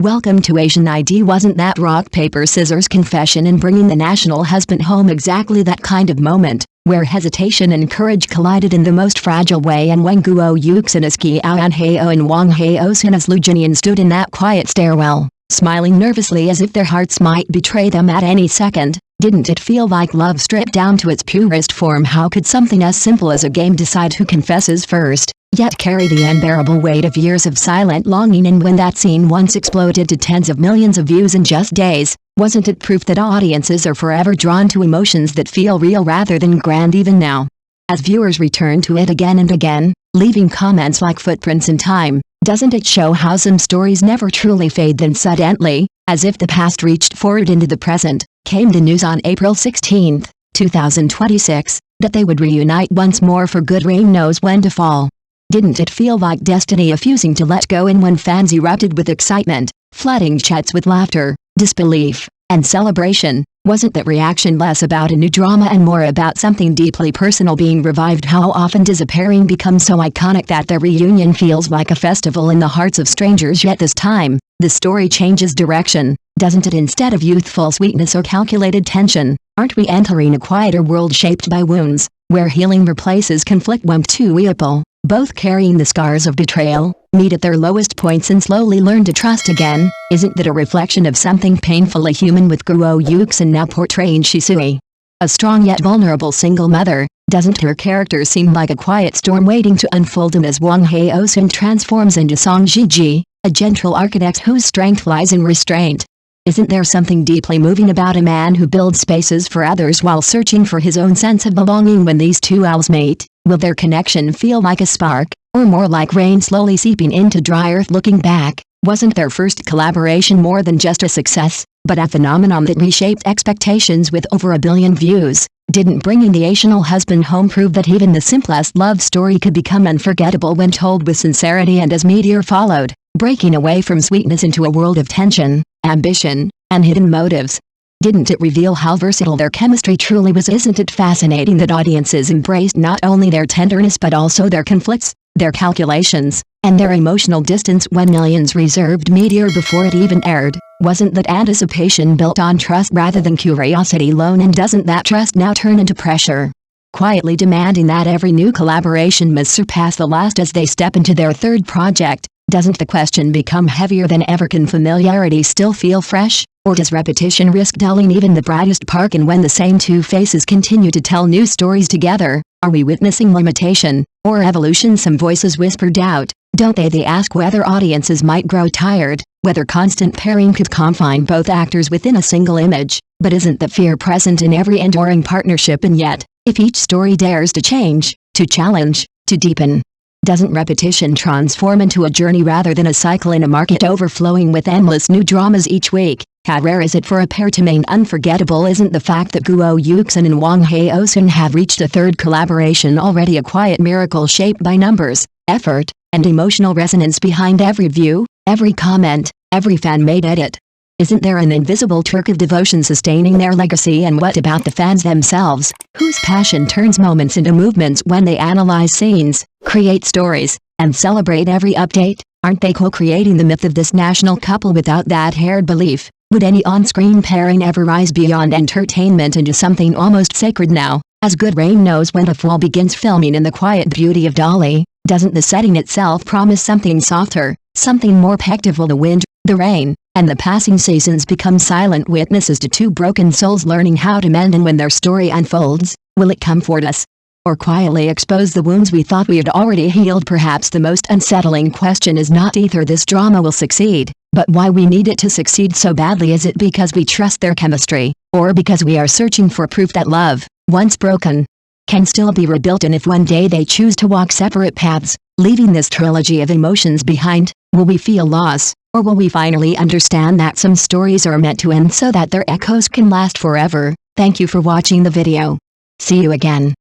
Welcome to Asian ID. Wasn't that rock paper scissors confession in bringing the national husband home exactly that kind of moment, where hesitation and courage collided in the most fragile way, and when Guo Yuxin as Kiao and Hae-in Wang Haozhen as Lu Jinian stood in that quiet stairwell, smiling nervously as if their hearts might betray them at any second? Didn't it feel like love stripped down to its purest form? How could something as simple as a game decide who confesses first, yet carry the unbearable weight of years of silent longing? And when that scene once exploded to tens of millions of views in just days, wasn't it proof that audiences are forever drawn to emotions that feel real rather than grand even now? As viewers return to it again and again, leaving comments like footprints in time, doesn't it show how some stories never truly fade? Then suddenly, as if the past reached forward into the present, came the news on April 16, 2026, that they would reunite once more for good. Rain knows when to fall. Didn't it feel like destiny refusing to let go? And when fans erupted with excitement, flooding chats with laughter, disbelief, and celebration, wasn't that reaction less about a new drama and more about something deeply personal being revived? How often does a pairing become so iconic that their reunion feels like a festival in the hearts of strangers? Yet this time, the story changes direction, doesn't it? Instead of youthful sweetness or calculated tension, aren't we entering a quieter world shaped by wounds, where healing replaces conflict? When two people, both carrying the scars of betrayal, meet at their lowest points and slowly learn to trust again, isn't that a reflection of something painfully human? With Guo Yuxin now portraying Shisui, a strong yet vulnerable single mother, doesn't her character seem like a quiet storm waiting to unfold? And as Wang Haozhen transforms into Song Jiji, a gentle architect whose strength lies in restraint, isn't there something deeply moving about a man who builds spaces for others while searching for his own sense of belonging? When these two elves meet, will their connection feel like a spark, or more like rain slowly seeping into dry earth? Looking back, wasn't their first collaboration more than just a success, but a phenomenon that reshaped expectations? With over 1 billion views, didn't bringing the Asian husband home prove that even the simplest love story could become unforgettable when told with sincerity? And as Meteor followed, breaking away from sweetness into a world of tension, ambition, and hidden motives, didn't it reveal how versatile their chemistry truly was? Isn't it fascinating that audiences embraced not only their tenderness but also their conflicts, their calculations, and their emotional distance? When millions reserved Meteor before it even aired, wasn't that anticipation built on trust rather than curiosity alone? And doesn't that trust now turn into pressure, quietly demanding that every new collaboration must surpass the last? As they step into their third project, doesn't the question become heavier than ever? Can familiarity still feel fresh, or does repetition risk dulling even the brightest spark? And when the same two faces continue to tell new stories together, are we witnessing limitation, or evolution? Some voices whisper doubt, don't they? They ask whether audiences might grow tired, whether constant pairing could confine both actors within a single image. But isn't the fear present in every enduring partnership? And yet, if each story dares to change, to challenge, to deepen, doesn't repetition transform into a journey rather than a cycle in a market overflowing with endless new dramas each week? How rare is it for a pair to remain unforgettable? Isn't the fact that Guo Yuxin and Wang Haozhen have reached a third collaboration already a quiet miracle shaped by numbers, effort, and emotional resonance behind every view, every comment, every fan-made edit? Isn't there an invisible torque of devotion sustaining their legacy? And what about the fans themselves, whose passion turns moments into movements when they analyze scenes, create stories, and celebrate every update? Aren't they co-creating the myth of this national couple? Without that shared belief, would any on-screen pairing ever rise beyond entertainment into something almost sacred? Now, as Good Rain knows when to fall begins filming in the quiet beauty of Dali, doesn't the setting itself promise something softer, something more pectoral? The wind, the rain, and the passing seasons become silent witnesses to two broken souls learning how to mend. And when their story unfolds, will it comfort us, or quietly expose the wounds we thought we had already healed? Perhaps the most unsettling question is not either this drama will succeed, but why we need it to succeed so badly. Is it because we trust their chemistry, or because we are searching for proof that love, once broken, can still be rebuilt? And if one day they choose to walk separate paths, leaving this trilogy of emotions behind, will we feel loss, or will we finally understand that some stories are meant to end so that their echoes can last forever? Thank you for watching the video. See you again.